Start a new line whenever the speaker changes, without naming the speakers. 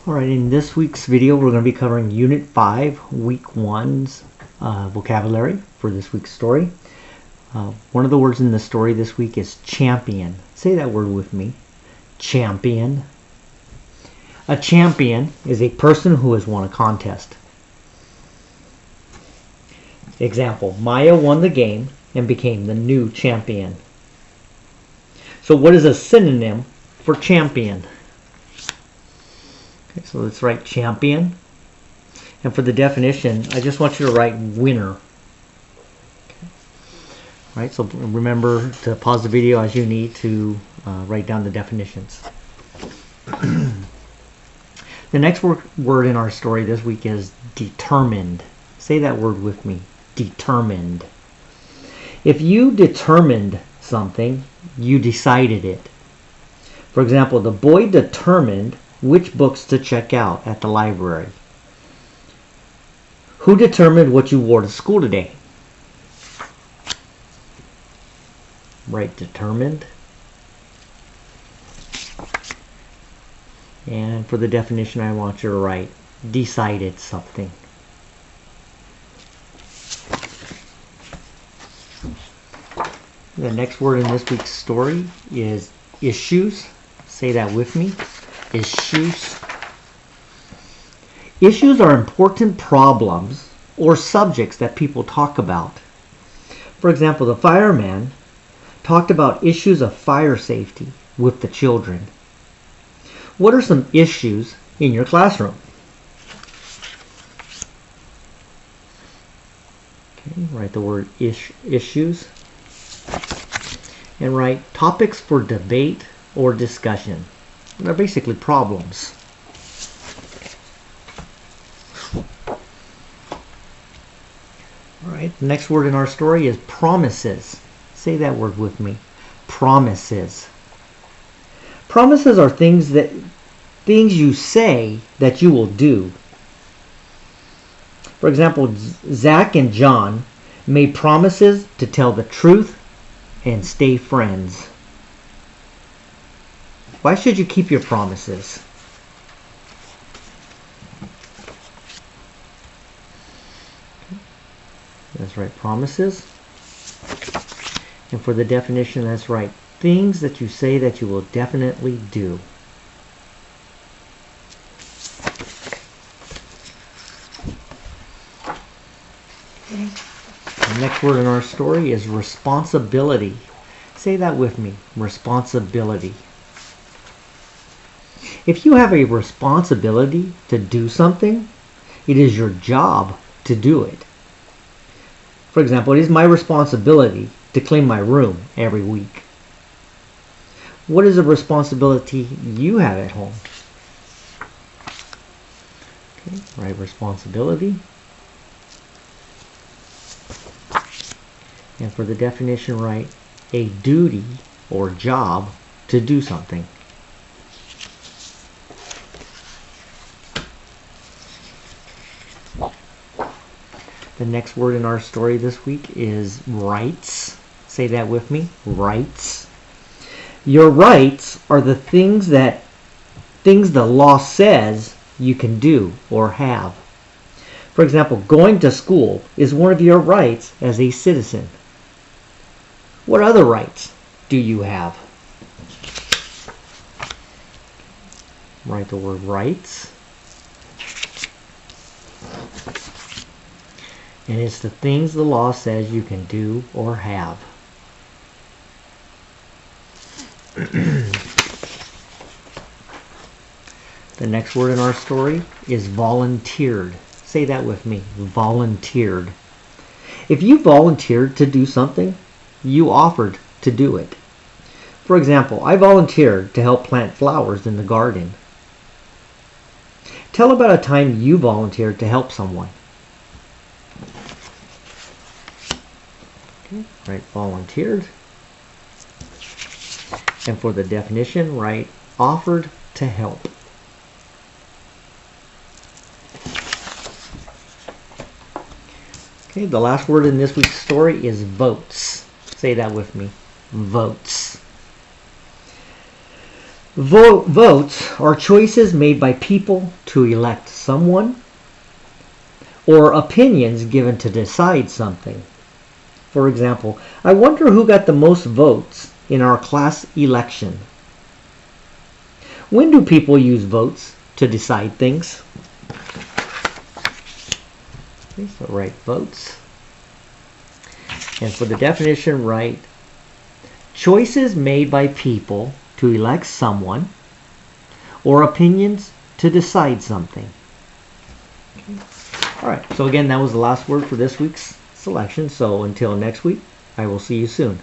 Alright, in this week's video we're going to be covering Unit 5, Week 1's vocabulary for this week's story. One of the words in the story this week is champion. Say that word with me. Champion. A champion is a person who has won a contest. Example, Maya won the game and became the new champion. So what is a synonym for champion? Okay, so let's write champion. And for the definition, I just want you to write winner. Okay. All right, so remember to pause the video as you need to write down the definitions. The next word in our story this week is determined. Say that word with me. Determined. If you determined something, you decided it. For example, the boy determined which books to check out at the library. Who determined what you wore to school today? Right, determined. And for the definition, I want you to write decided something. The next word in this week's story is issues. Say that with me. Issues. Issues are important problems or subjects that people talk about. For example, the fireman talked about issues of fire safety with the children. What are some issues in your classroom? Okay, write the word issues. And write topics for debate or discussion. They're basically problems. Alright, the next word in our story is promises. Say that word with me. Promises. Promises are things you say that you will do. For example, Zach and John made promises to tell the truth and stay friends. Why should you keep your promises? That's right, promises. And for the definition, that's right, things that you say that you will definitely do. Okay. The next word in our story is responsibility. Say that with me, responsibility. If you have a responsibility to do something, it is your job to do it. For example, it is my responsibility to clean my room every week. What is a responsibility you have at home? Okay, right, responsibility. And for the definition, write a duty or job to do something. The next word in our story this week is rights. Say that with me. Rights. Your rights are the things the law says you can do or have. For example, going to school is one of your rights as a citizen. What other rights do you have? Write the word rights. And it's the things the law says you can do or have. The next word in our story is volunteered. Say that with me. Volunteered. If you volunteered to do something, you offered to do it. For example, I volunteered to help plant flowers in the garden. Tell about a time you volunteered to help someone. Okay, write volunteered. And for the definition, write offered to help. Okay, the last word in this week's story is votes. Say that with me. Votes. Votes are choices made by people to elect someone or opinions given to decide something. For example, I wonder who got the most votes in our class election. When do people use votes to decide things? Okay, so write votes. And for the definition, write choices made by people to elect someone or opinions to decide something. Okay. All right, so again, that was the last word for this week's selection. So until next week, I will see you soon.